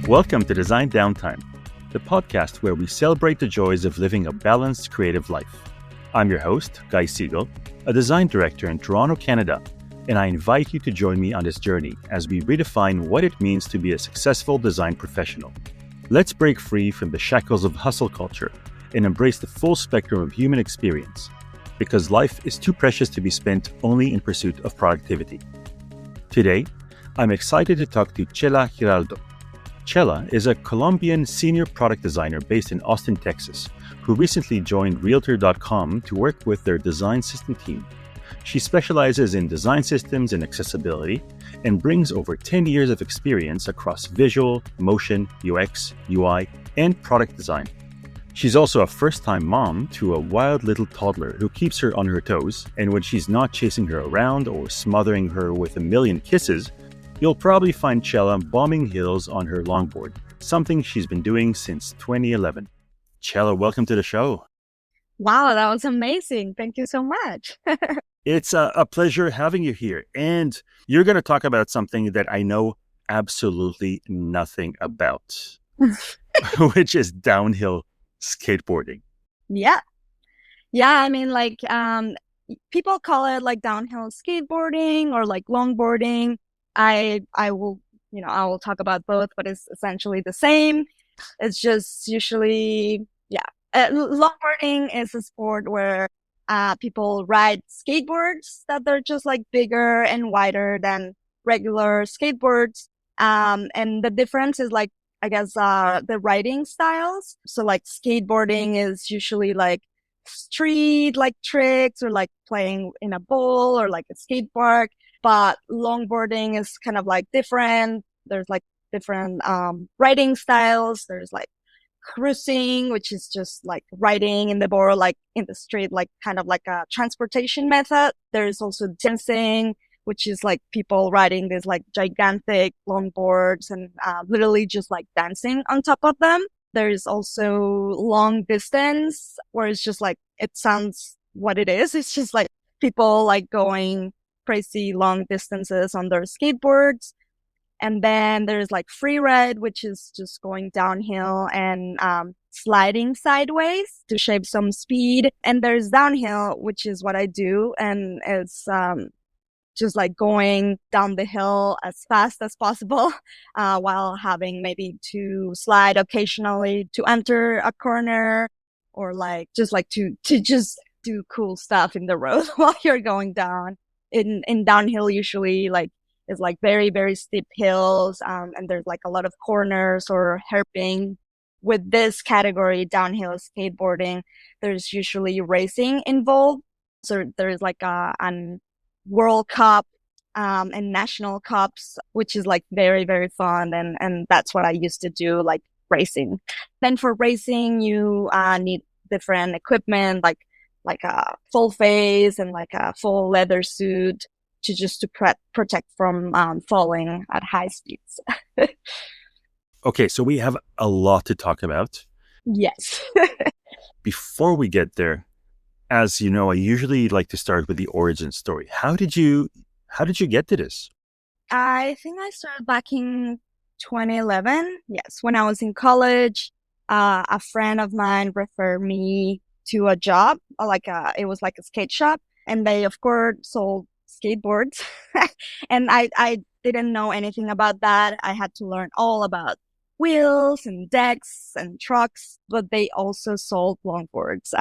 Welcome to Design Downtime, the podcast where we celebrate the joys of living a balanced, creative life. I'm your host, Guy Siegel, a design director in Toronto, Canada, and I invite you to join me on this journey as we redefine what it means to be a successful design professional. Let's break free from the shackles of hustle culture and embrace the full spectrum of human experience, because life is too precious to be spent only in pursuit of productivity. Today, I'm excited to talk to Chela Giraldo. Chela is a Colombian senior product designer based in Austin, Texas, who recently joined Realtor.com to work with their design system team. She specializes in design systems and accessibility and brings over 10 years of experience across visual, motion, UX, UI, and product design. She's also a first-time mom to a wild little toddler who keeps her on her toes, and when she's not chasing her around or smothering her with a million kisses, you'll probably find Chela bombing hills on her longboard, something she's been doing since 2011. Chela, welcome to the show. Wow, that was amazing. Thank you so much. It's a pleasure having you here. And you're going to talk about something that I know absolutely nothing about, which is downhill skateboarding. Yeah. I mean, people call it like downhill skateboarding or like longboarding. I will talk about both, but it's essentially the same. It's just usually, longboarding is a sport where people ride skateboards that they're just like bigger and wider than regular skateboards. And the difference is like, I guess, the riding styles. So like skateboarding is usually like street like tricks or like playing in a bowl or like a skate park. But longboarding is kind of like different. There's like different riding styles. There's like cruising, which is just like riding in the board, like in the street, like kind of like a transportation method. There's also dancing, which is like people riding these like gigantic longboards and literally just like dancing on top of them. There's also long distance, where it's just like, it sounds what it is. It's just like people like going crazy long distances on their skateboards. And then there's like free ride, which is just going downhill and sliding sideways to shape some speed. And there's downhill, which is what I do. And it's just like going down the hill as fast as possible while having maybe to slide occasionally to enter a corner, or like just to just do cool stuff in the road while you're going down. In downhill usually like is like very, very steep hills, and there's like a lot of corners or hairpin. With this category, downhill skateboarding, there's usually racing involved. So there's like an World Cup and national cups, which is like very, very fun. And that's what I used to do, like racing. Then for racing, you need different equipment, like a full face and like a full leather suit to protect from falling at high speeds. Okay, so we have a lot to talk about. Yes. Before we get there, as you know, I usually like to start with the origin story. How did you get to this? I think I started back in 2011. Yes, when I was in college, a friend of mine referred me to a job, it was like a skate shop, and they of course sold skateboards. And I didn't know anything about that. I had to learn all about wheels and decks and trucks, but they also sold longboards,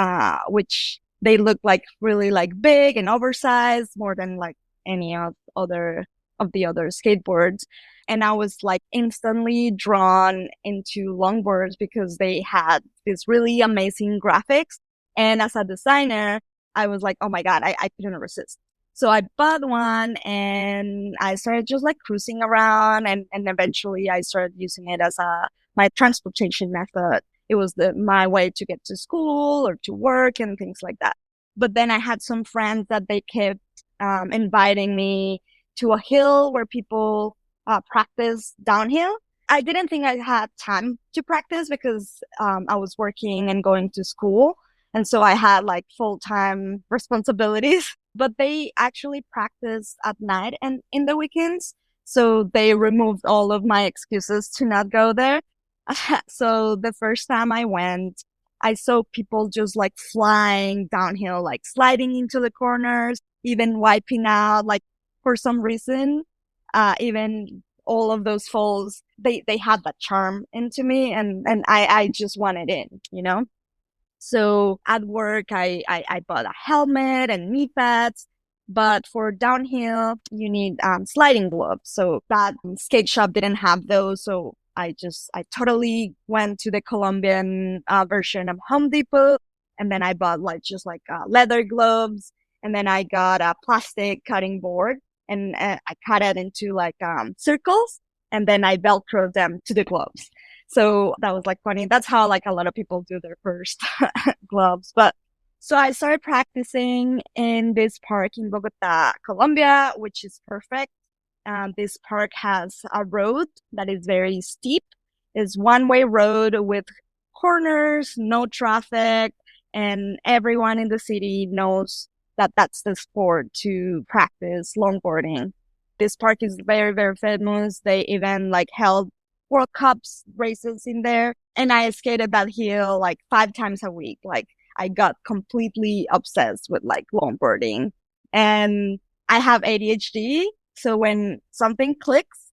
which they looked like really like big and oversized, more than like any of the other skateboards. And I was like instantly drawn into longboards because they had these really amazing graphics. And as a designer, I was like, oh my God, I couldn't resist. So I bought one and I started just like cruising around, and eventually I started using it as my transportation method. It was my way to get to school or to work and things like that. But then I had some friends that they kept inviting me to a hill where people practice downhill. I didn't think I had time to practice because I was working and going to school. And so I had like full-time responsibilities, but they actually practice at night and in the weekends. So they removed all of my excuses to not go there. So the first time I went, I saw people just like flying downhill, like sliding into the corners, even wiping out, like for some reason, even all of those falls, they had that charm into me, and I just wanted in, you know? So at work, I bought a helmet and knee pads. But for downhill, you need sliding gloves. So that skate shop didn't have those. So I totally went to the Colombian version of Home Depot. And then I bought leather gloves. And then I got a plastic cutting board and I cut it into circles. And then I Velcroed them to the gloves. So that was like funny. That's how like a lot of people do their first gloves. But so I started practicing in this park in Bogota, Colombia, which is perfect. This park has a road that is very steep. It's one-way road with corners, no traffic, and everyone in the city knows that that's the sport to practice longboarding. This park is very, very famous. They even like held World Cups races in there. And I skated that hill like 5 times a week. Like I got completely obsessed with like longboarding. And I have ADHD. So when something clicks,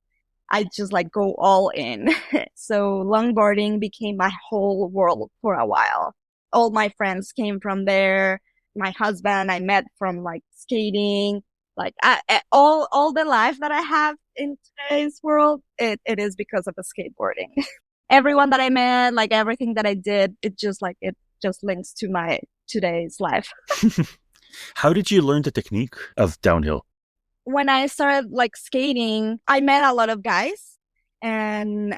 I just like go all in. So longboarding became my whole world for a while. All my friends came from there. My husband I met from like skating. All the life that I have in today's world, it is because of the skateboarding. Everyone that I met, like everything that I did, it just links to my today's life. How did you learn the technique of downhill? When I started like skating, I met a lot of guys, and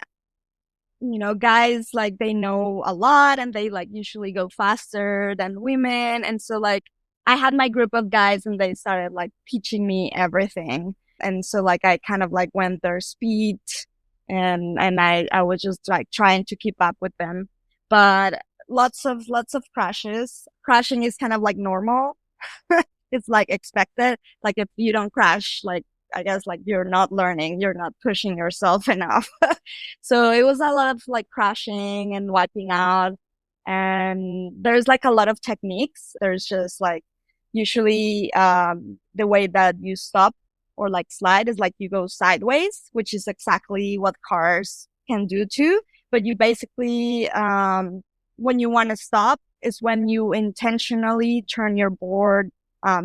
guys like they know a lot and they like usually go faster than women. And so like I had my group of guys and they started like teaching me everything. And so like I kind of like went their speed and I was just like trying to keep up with them. But lots of crashes. Crashing is kind of like normal. It's like expected. Like if you don't crash, like I guess like you're not learning, you're not pushing yourself enough. So it was a lot of like crashing and wiping out. And there's like a lot of techniques. There's just like usually the way that you stop or like slide is like you go sideways, which is exactly what cars can do too. But you basically when you want to stop is when you intentionally turn your board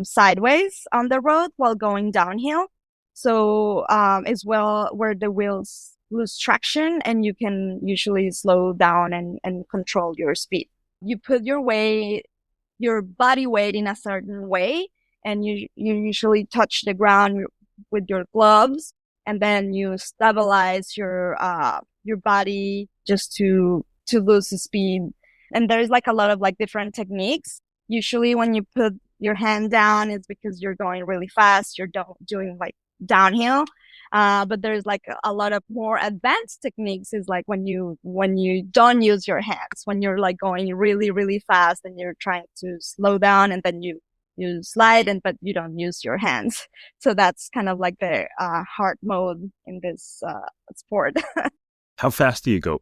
sideways on the road while going downhill. So as well where the wheels lose traction and you can usually slow down and control your speed. You put your body weight in a certain way, and you usually touch the ground with your gloves, and then you stabilize your body just to lose the speed. And there's like a lot of like different techniques. Usually when you put your hand down, it's because you're going really fast. You're doing like downhill. But there's like a lot of more advanced techniques is like when you don't use your hands, when you're like going really, really fast and you're trying to slow down and then you slide but you don't use your hands. So that's kind of like the hard mode in this sport. How fast do you go?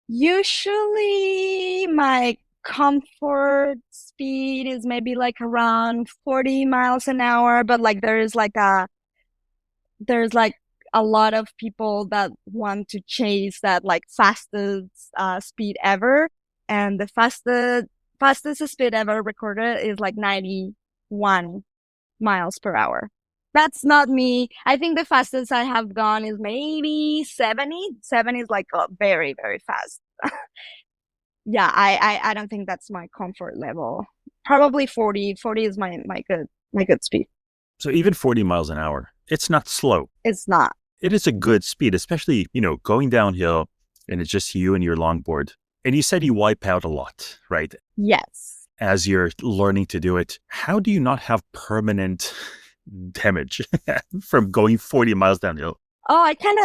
Usually my comfort speed is maybe like around 40 miles an hour, but like there's like a lot of people that want to chase that like fastest speed ever. And the fastest speed ever recorded is like 91 miles per hour. That's not me. I think the fastest I have gone is maybe 70. 70 is like very, very fast. Yeah, I don't think that's my comfort level. Probably 40. 40 is my good speed. So even 40 miles an hour, it's not slow. It's not. It is a good speed, especially, going downhill and it's just you and your longboard. And you said you wipe out a lot, right? Yes. As you're learning to do it, how do you not have permanent damage from going 40 miles downhill? Oh, I kind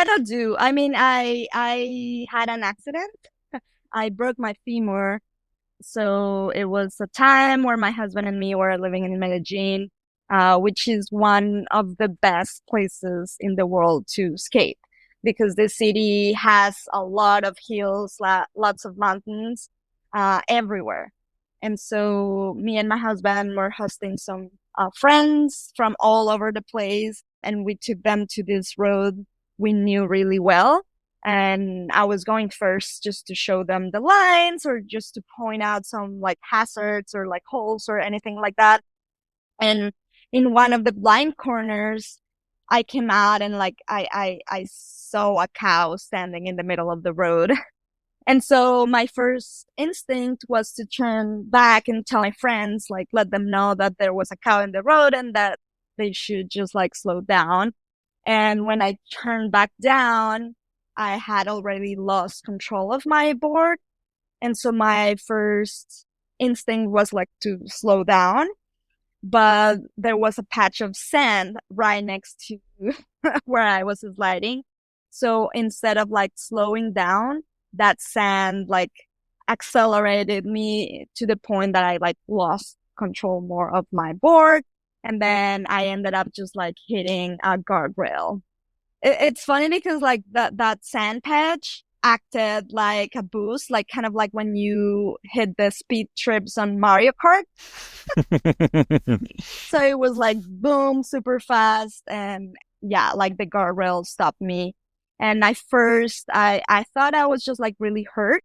of do. I mean, I had an accident. I broke my femur. So it was a time where my husband and me were living in Medellin. which is one of the best places in the world to skate because the city has a lot of hills, lots of mountains, everywhere. And so me and my husband were hosting some friends from all over the place, and we took them to this road we knew really well. And I was going first just to show them the lines or just to point out some like hazards or like holes or anything like that. And in one of the blind corners, I came out and like I saw a cow standing in the middle of the road. And so my first instinct was to turn back and tell my friends, like let them know that there was a cow in the road and that they should just like slow down. And when I turned back down, I had already lost control of my board. And so my first instinct was like to slow down, but there was a patch of sand right next to where I was sliding. So instead of like slowing down, that sand like accelerated me to the point that I like lost control more of my board. And then I ended up just like hitting a guardrail. It's funny because like that sand patch acted like a boost, like kind of like when you hit the speed trips on Mario Kart. So it was like boom, super fast, and yeah, like the guardrail stopped me. And I thought I was just like really hurt.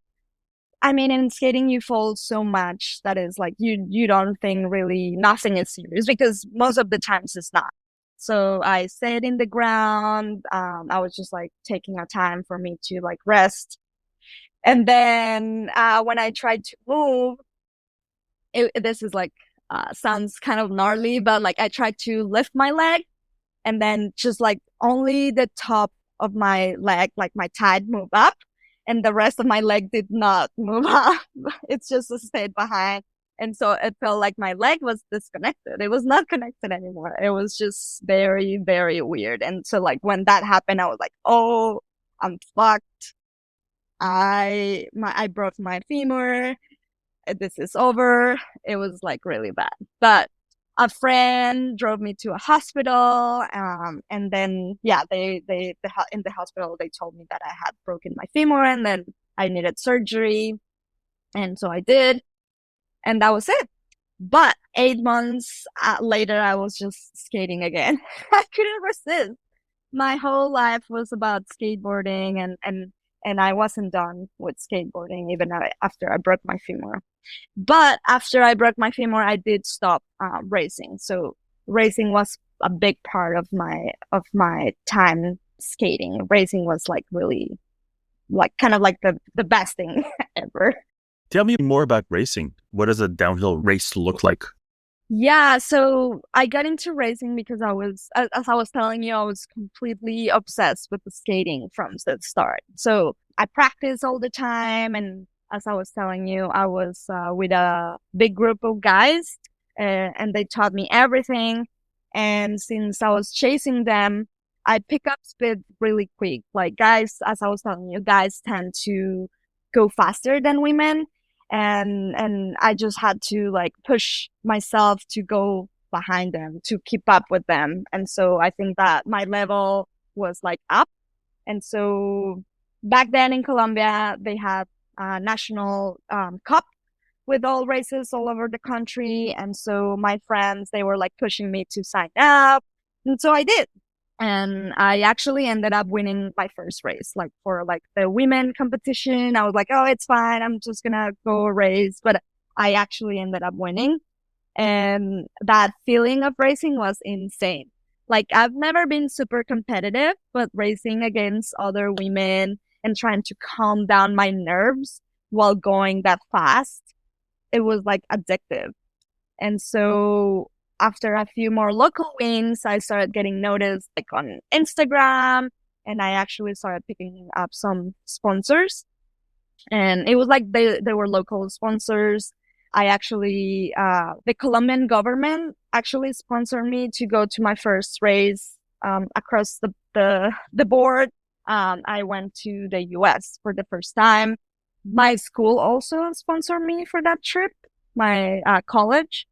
I mean, in skating, you fall so much that is like you don't think really nothing is serious because most of the times it's not. So I stayed in the ground. I was just like taking a time for me to like rest. And then when I tried to move, this is like sounds kind of gnarly, but like I tried to lift my leg, and then just like only the top of my leg, like my thigh, moved up, and the rest of my leg did not move up. It's just stayed behind. And so it felt like my leg was disconnected. It was not connected anymore. It was just very, very weird. And so like when that happened, I was like, oh, I'm fucked. I broke my femur. This is over. It was like really bad. But a friend drove me to a hospital. And then, yeah, in the hospital, they told me that I had broken my femur and then I needed surgery. And so I did. And that was it. But 8 months later, I was just skating again. I couldn't resist. My whole life was about skateboarding, and I wasn't done with skateboarding even after I broke my femur. But after I broke my femur, I did stop racing. So racing was a big part of my time skating. Racing was like really like kind of like the best thing ever. Tell me more about racing. What does a downhill race look like? Yeah, so I got into racing because as I was telling you, I was completely obsessed with the skating from the start. So I practiced all the time, and as I was telling you, I was with a big group of guys, and they taught me everything. And since I was chasing them, I pick up speed really quick. Like guys, as I was telling you, guys tend to go faster than women, and I just had to like push myself to go behind them to keep up with them. And so I think that my level was like up. And so back then in Colombia, they had a national cup with all races all over the country. And so my friends, they were like pushing me to sign up. And so I did. And I actually ended up winning my first race, like for like the women competition. I was like, oh, it's fine. I'm just gonna go race. But I actually ended up winning. And that feeling of racing was insane. Like I've never been super competitive, but racing against other women and trying to calm down my nerves while going that fast, it was like addictive. And so after a few more local wins, I started getting noticed like on Instagram, and I actually started picking up some sponsors. And it was like they were local sponsors. I actually, the Colombian government actually sponsored me to go to my first race across the board. I went to the US for the first time. My school also sponsored me for that trip, my college.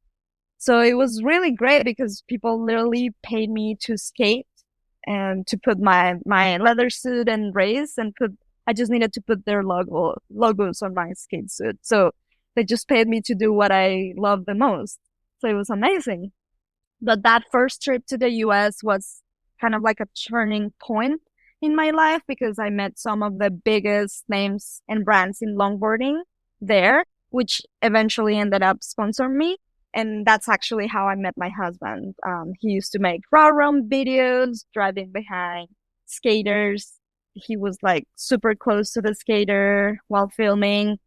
So it was really great because people literally paid me to skate and to put my leather suit and race and put I just needed to put their logos on my skate suit. So they just paid me to do what I love the most. So it was amazing. But that first trip to the US was kind of like a turning point in my life because I met some of the biggest names and brands in longboarding there, which eventually ended up sponsoring me. And that's actually how I met my husband. He used to make raw run videos, driving behind skaters. He was like super close to the skater while filming.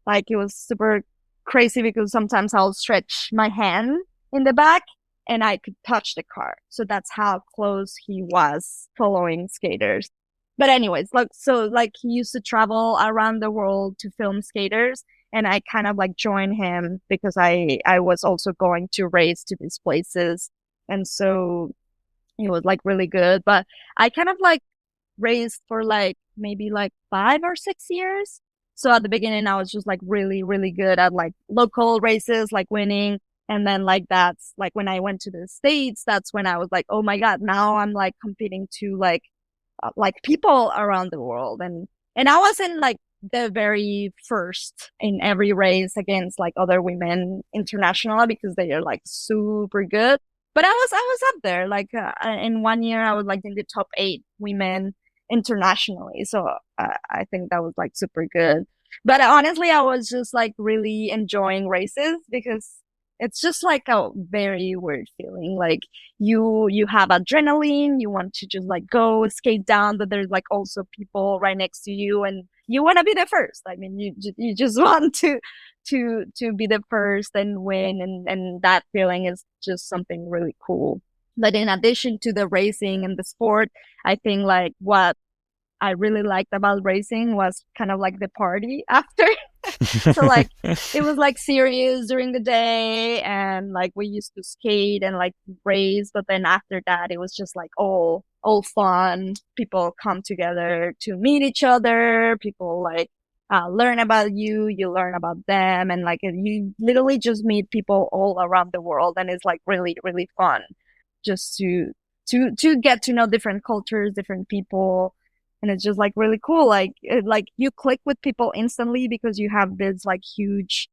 Like it was super crazy because sometimes I'll stretch my hand in the back and I could touch the car. So that's how close he was following skaters. But anyways, like he used to travel around the world to film skaters and I kind of like joined him because I was also going to race to these places. And so it was like really good. But I kind of like raced for like maybe like 5 or 6 years. So at the beginning, I was just like really, really good at like local races, like winning. And then like that's like when I went to the States, that's when I was like, oh my God, now I'm like competing to like people around the world. And I wasn't like the very first in every race against like other women international because they are like super good. But I was up there. Like in one year, I was like in the top 8 women internationally. So I think that was like super good. But honestly, I was just like really enjoying races because it's just like a very weird feeling. Like you have adrenaline, you want to just like go skate down, but there's like also people right next to you, and you want to be the first. I mean, you just want to be the first and win, and that feeling is just something really cool. But in addition to the racing and the sport, I think like what I really liked about racing was kind of like the party after. So like it was like serious during the day and like we used to skate and like race, but then after that it was just like all fun. People come together to meet each other. People like learn about you, you learn about them, and like you literally just meet people all around the world, and it's like really really fun just to get to know different cultures, different people, and it's just like really cool. Like like you click with people instantly because you have this like huge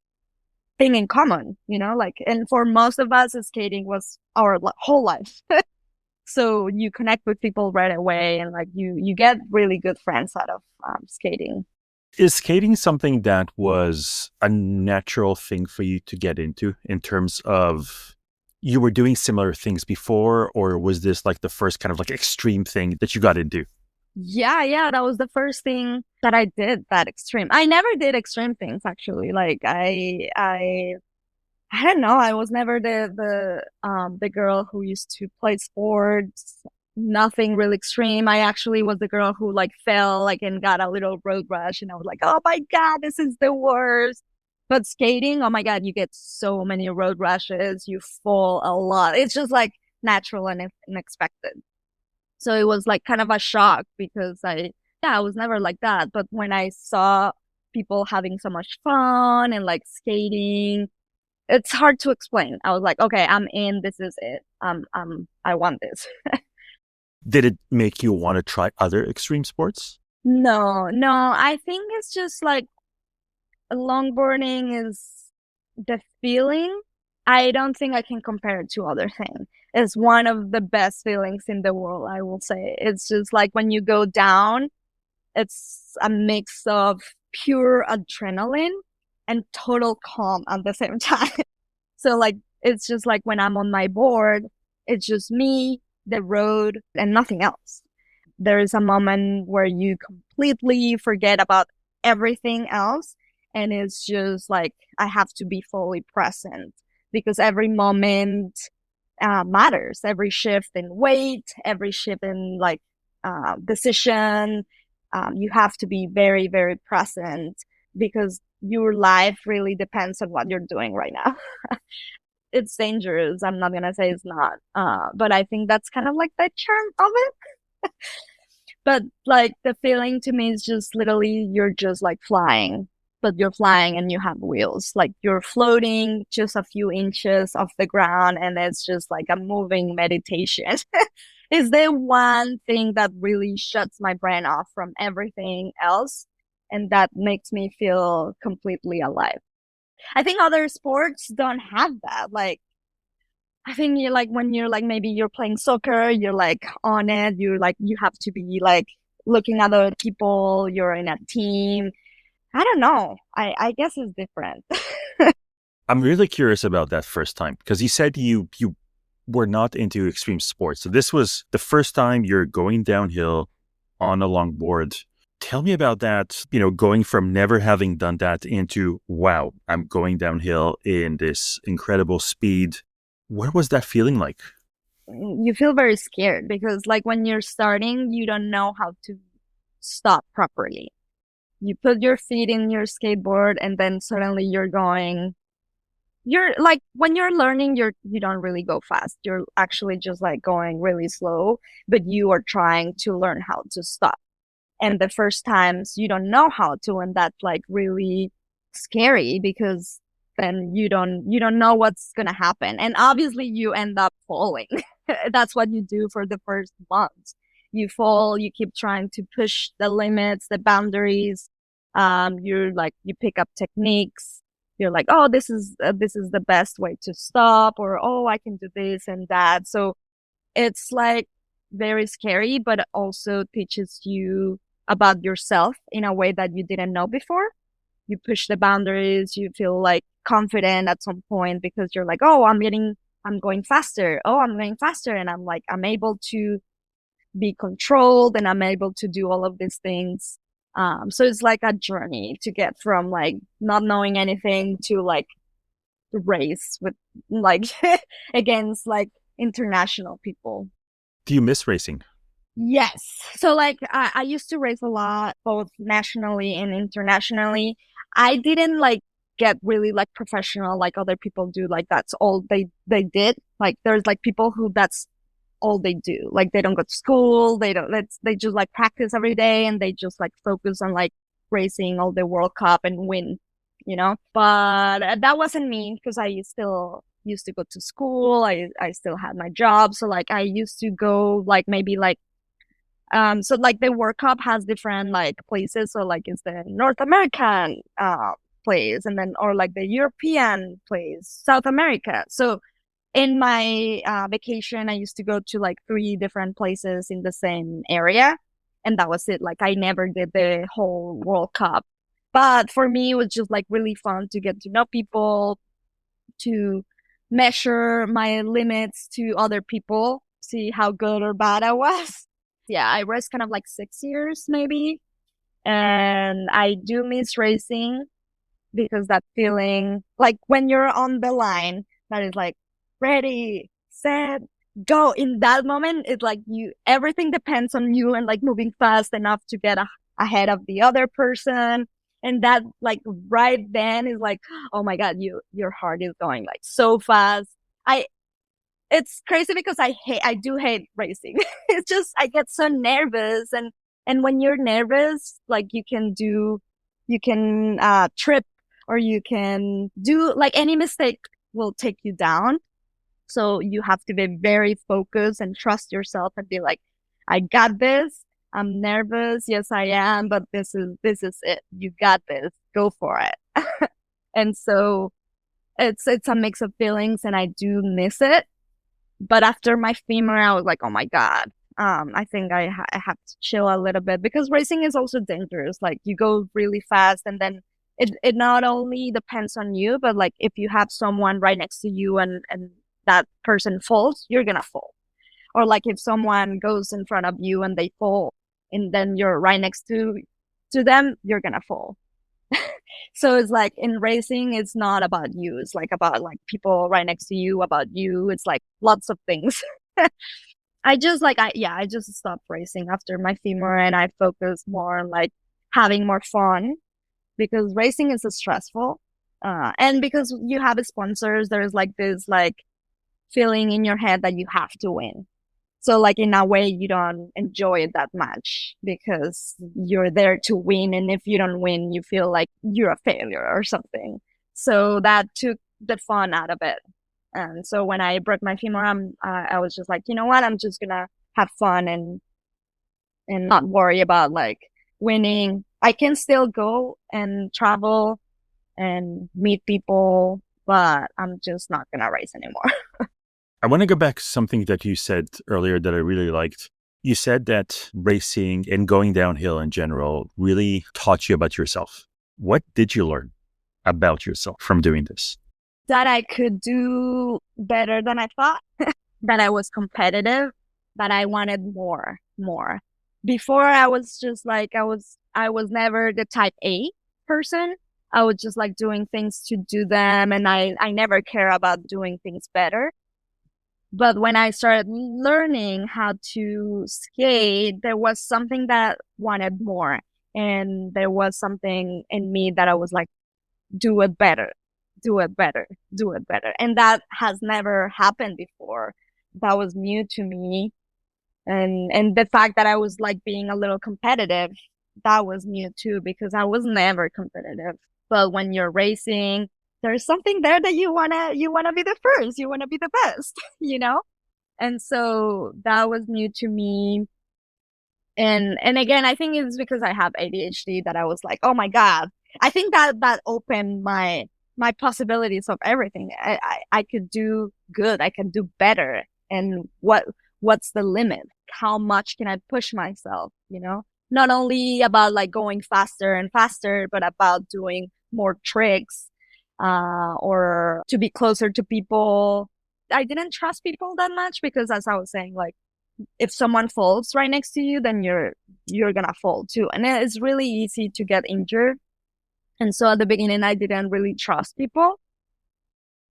thing in common, you know, like, and for most of us skating was our whole life. So you connect with people right away and like you get really good friends out of skating. Is skating something that was a natural thing for you to get into in terms of you were doing similar things before, or was this like the first kind of like extreme thing that you got into? Yeah, that was the first thing that I did that extreme. I never did extreme things actually. Like I don't know. I was never the girl who used to play sports. Nothing really extreme. I actually was the girl who like fell like and got a little road rash, and I was like, oh my God, this is the worst. But skating, oh my God, you get so many road rashes. You fall a lot. It's just like natural and unexpected. So it was like kind of a shock because yeah, I was never like that. But when I saw people having so much fun and like skating, it's hard to explain. I was like, okay, I'm in. This is it. I want this. Did it make you want to try other extreme sports? No. I think it's just like longboarding is the feeling. I don't think I can compare it to other things. It's one of the best feelings in the world, I will say. It's just like when you go down, it's a mix of pure adrenaline and total calm at the same time. So like it's just like when I'm on my board, it's just me, the road, and nothing else. There is a moment where you completely forget about everything else, and it's just like I have to be fully present because every moment matters. Every shift in weight, every shift in like decision, you have to be very very present because your life really depends on what you're doing right now. It's dangerous. I'm not gonna say it's not, but I think that's kind of like the charm of it. But like the feeling to me is just literally you're just like flying. but you're flying and you have wheels. Like you're floating just a few inches off the ground and it's just like a moving meditation. Is the one thing that really shuts my brain off from everything else. And that makes me feel completely alive. I think other sports don't have that. Like, I think you like when you're like maybe you're playing soccer, you're like on it, you're like you have to be like looking at other people, you're in a team. I don't know. I guess it's different. I'm really curious about that first time because you said you were not into extreme sports. So this was the first time you're going downhill on a longboard. Tell me about that, going from never having done that into, wow, I'm going downhill in this incredible speed. What was that feeling like? You feel very scared because like when you're starting, you don't know how to stop properly. You put your feet in your skateboard and then suddenly you're like when you're learning, you don't really go fast. You're actually just like going really slow, but you are trying to learn how to stop. And the first times you don't know how to, and that's like really scary because then you don't know what's gonna happen. And obviously you end up falling. That's what you do for the first month. You fall, you keep trying to push the limits, the boundaries. You're like you pick up techniques. You're like, oh, this is the best way to stop, or oh, I can do this and that. So it's like very scary, but it also teaches you about yourself in a way that you didn't know before. You push the boundaries, you feel like confident at some point because you're like, oh, I'm going faster. Oh, I'm going faster. And I'm able to be controlled and I'm able to do all of these things. So it's like a journey to get from like not knowing anything to like race with like against like international people. Do you miss racing? Yes. So like I used to race a lot, both nationally and internationally. I didn't like get really like professional like other people do. Like that's all they did. Like there's like people who that's all they do. Like they don't go to school. They just like practice every day and they just like focus on like racing all the World Cup and win. But that wasn't me because I still used to go to school. I still had my job. So like I used to go like maybe like so like the World Cup has different like places. So like it's the North American place and then or like the European place, South America. So in my vacation, I used to go to like 3 different places in the same area. And that was it. Like I never did the whole World Cup. But for me, it was just like really fun to get to know people, to measure my limits to other people, see how good or bad I was. Yeah, I raced kind of like 6 years maybe. And I do miss racing because that feeling, like when you're on the line, that is like ready, set, go. In that moment, it's like everything depends on you and like moving fast enough to get ahead of the other person. And that like right then is like, oh my God, your heart is going like so fast. I It's crazy because I do hate racing. It's just I get so nervous and when you're nervous, like you can trip or you can do like any mistake will take you down. So you have to be very focused and trust yourself and be like, I got this. I'm nervous. Yes, I am, but this is it. You got this. Go for it. And so it's a mix of feelings and I do miss it. But after my femur, I was like, oh my God. I think I have to chill a little bit because racing is also dangerous. Like you go really fast and then it not only depends on you, but like if you have someone right next to you and that person falls, you're gonna fall. Or like if someone goes in front of you and they fall and then you're right next to them, you're gonna fall. So it's like in racing, it's not about you. It's like about like people right next to you, about you. It's like lots of things. I just stopped racing after my femur and I focus more on like having more fun because racing is stressful. And because you have sponsors, there's like this like feeling in your head that you have to win. So like in a way, you don't enjoy it that much because you're there to win. And if you don't win, you feel like you're a failure or something. So that took the fun out of it. And so when I broke my femur, I was just like, you know what? I'm just gonna have fun and not worry about like winning. I can still go and travel and meet people, but I'm just not gonna race anymore. I want to go back to something that you said earlier that I really liked. You said that racing and going downhill in general really taught you about yourself. What did you learn about yourself from doing this? That I could do better than I thought, that I was competitive, that I wanted more. Before I was just like, I was never the type A person. I was just like doing things to do them. And I never care about doing things better. But when I started learning how to skate, there was something that wanted more. And there was something in me that I was like, do it better, do it better, do it better. And that has never happened before. That was new to me. And the fact that I was like being a little competitive, that was new too, because I was never competitive. But when you're racing, there's something there that you wanna be the first, you wanna be the best, you know? And so that was new to me. And again, I think it's because I have ADHD that I was like, oh my God. I think that opened my possibilities of everything. I could do good, I can do better. And what's the limit? How much can I push myself, you know? Not only about like going faster and faster, but about doing more tricks, or to be closer to people. I didn't trust people that much because as I was saying, like if someone falls right next to you, then you're gonna fall too. And it's really easy to get injured. And so at the beginning, I didn't really trust people.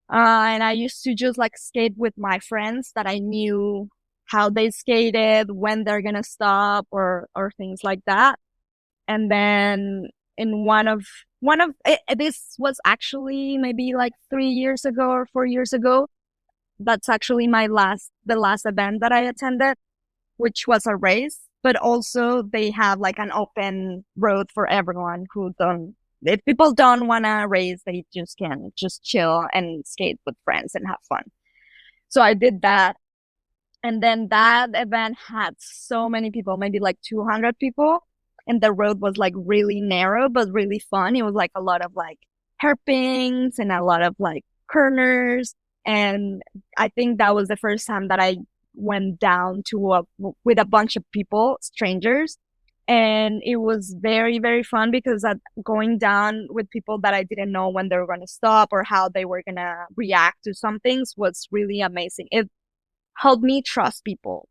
And I used to just like skate with my friends that I knew how they skated, when they're gonna stop or things like that. And then in this was actually maybe like 3 years ago or 4 years ago. That's actually the last event that I attended, which was a race, but also they have like an open road for everyone who don't, if people don't want to race, they just can just chill and skate with friends and have fun. So I did that. And then that event had so many people, maybe like 200 people. And the road was like really narrow, but really fun. It was like a lot of like hairpins and a lot of like corners. And I think that was the first time that I went down with a bunch of people, strangers. And it was very, very fun because going down with people that I didn't know when they were going to stop or how they were going to react to some things was really amazing. It helped me trust people.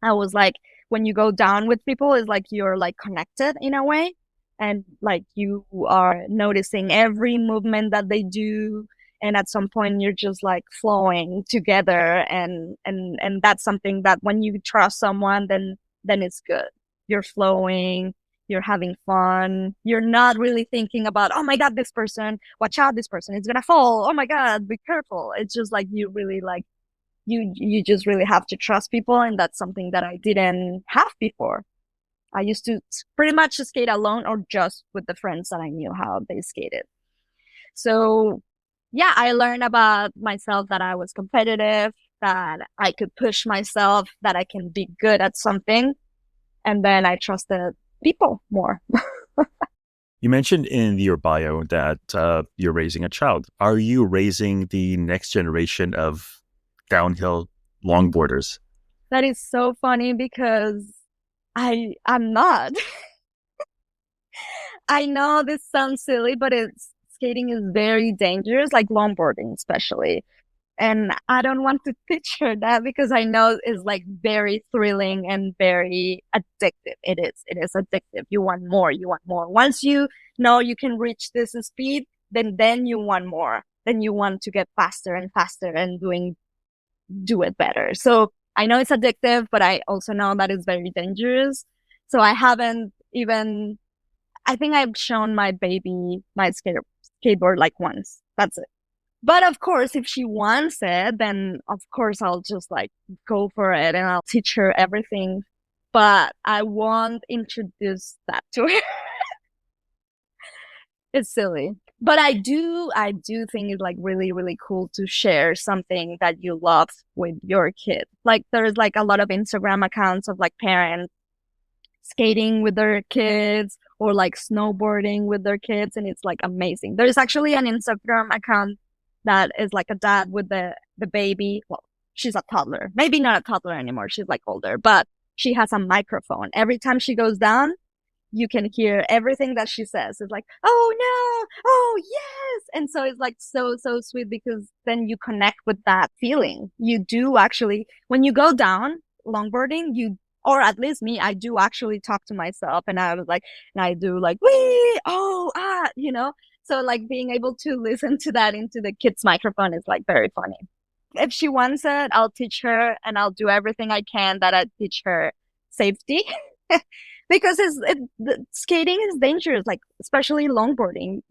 I was like, when you go down with people, it's like you're like connected in a way. And like you are noticing every movement that they do. And at some point you're just like flowing together. And that's something that when you trust someone, then it's good. You're flowing, you're having fun. You're not really thinking about, oh my God, this person, watch out, this person is gonna fall. Oh my God, be careful. It's just like you really like you just really have to trust people, and that's something that I didn't have before. I used to pretty much skate alone or just with the friends that I knew how they skated. So yeah, I learned about myself that I was competitive, that I could push myself, that I can be good at something, and then I trusted people more. You mentioned in your bio that you're raising a child. Are you raising the next generation of downhill longboarders? That is so funny because I'm not. I know this sounds silly, but skating is very dangerous, like longboarding especially. And I don't want to picture that because I know it's like very thrilling and very addictive. It is addictive. You want more, you want more. Once you know you can reach this speed, then you want more. Then you want to get faster and faster and do it better. So I know it's addictive, but I also know that it's very dangerous. So I haven't even, I think I've shown my baby my skateboard like once. That's it. But of course, if she wants it, then of course I'll just like go for it and I'll teach her everything. But I won't introduce that to her. It's silly. But I do think it's like really, really cool to share something that you love with your kid. Like there's like a lot of Instagram accounts of like parents skating with their kids or like snowboarding with their kids, and it's like amazing. There's actually an Instagram account that is like a dad with the baby. Well, she's a toddler. Maybe not a toddler anymore. She's like older, but she has a microphone. Every time she goes down, you can hear everything that she says. It's like, oh no, oh yes. And so it's like so, so sweet because then you connect with that feeling. You do actually, when you go down longboarding, or at least me, I do actually talk to myself and I was like, and I do like, wee, oh, So like being able to listen to that into the kid's microphone is like very funny. If she wants it, I'll teach her and I'll do everything I can that I teach her safety. Because skating is dangerous, like especially longboarding.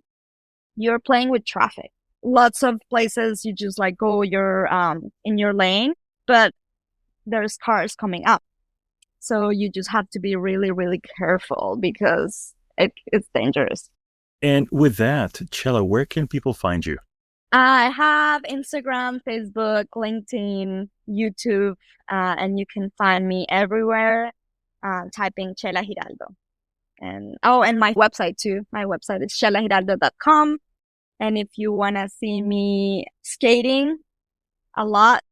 You're playing with traffic. Lots of places you just like go in your lane, but there's cars coming up. So you just have to be really, really careful because it's dangerous. And with that, Chela, where can people find you? I have Instagram, Facebook, LinkedIn, YouTube, and you can find me everywhere typing Chela Giraldo. And my website too. My website is chelagiraldo.com. And if you want to see me skating a lot,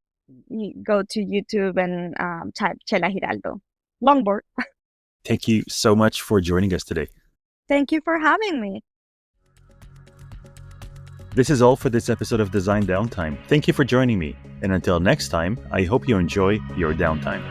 you go to YouTube and type Chela Giraldo. Longboard. Thank you so much for joining us today. Thank you for having me. This is all for this episode of Design Downtime. Thank you for joining me. And until next time, I hope you enjoy your downtime.